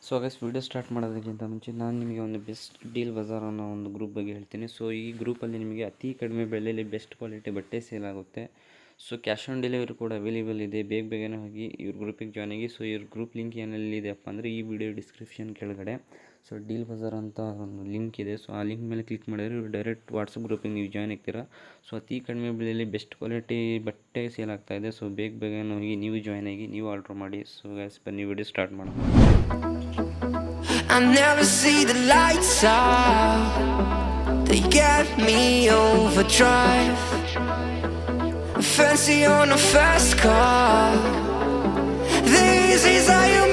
So guys, video start ಮಾಡೋದಕ್ಕಿಂತ ಮುಂಚೆ ನಾನು ನಿಮಗೆ ಒಂದು ಬೆಸ್ಟ್ ಡೀಲ್ ಬಜಾರ್ ಅನ್ನೋ ಒಂದು ಗ್ರೂಪ್ ಬಗ್ಗೆ ಹೇಳ್ತೀನಿ. ಸೊ ಈ ಗ್ರೂಪಲ್ಲಿ ನಿಮಗೆ ಅತಿ ಕಡಿಮೆ ಬೆಲೆಯಲ್ಲಿ ಬೆಸ್ಟ್ ಕ್ವಾಲಿಟಿ ಬಟ್ಟೆ ಸೇಲ್ ಆಗುತ್ತೆ. ಸೊ ಕ್ಯಾಶ್ ಆನ್ ಡೆಲಿವರಿ ಕೂಡ ಅವೈಲೇಬಲ್ ಇದೆ. ಬೇಗನೆ ಹೋಗಿ ಇವ್ರ ಗ್ರೂಪಿಗೆ ಜಾಯ್ನ್ ಆಗಿ. ಸೊ ಇವ್ರ ಗ್ರೂಪ್ ಲಿಂಕ್ ಏನೆಲ್ಲಿದೆಯಪ್ಪ ಅಂದರೆ ಈ ವಿಡಿಯೋ ಡಿಸ್ಕ್ರಿಪ್ಷನ್ ಕೆಳಗಡೆ ಸೊ ಡೀಲ್ ಬಜಾರ್ ಅಂತ ಒಂದು ಲಿಂಕ್ ಇದೆ. ಸೊ ಆ ಲಿಂಕ್ ಮೇಲೆ ಕ್ಲಿಕ್ ಮಾಡಿದ್ರೆ ಇವ್ರು ಡೈರೆಕ್ಟ್ ವಾಟ್ಸಪ್ ಗ್ರೂಪಿಗೆ ನೀವು ಜಾಯ್ನ್ ಆಗ್ತೀರಾ. ಸೊ ಅತಿ ಕಡಿಮೆ ಬೆಲೆಯಲ್ಲಿ ಬೆಸ್ಟ್ ಕ್ವಾಲಿಟಿ ಬಟ್ಟೆ ಸೇಲ್ ಆಗ್ತಾಯಿದೆ. ಸೊ ಬೇಗನೆ ಹೋಗಿ ನೀವು ಜಾಯ್ನ್ ಆಗಿ ನೀವು ಆರ್ಡ್ರ್ ಮಾಡಿ. ಸೊ ಗೈಸ್, ಬನ್ನಿ ವಿಡಿಯೋ ಸ್ಟಾರ್ಟ್ ಮಾಡೋಣ. I never see the lights out. They get me overdrive. Fancy on a fast car. This is how you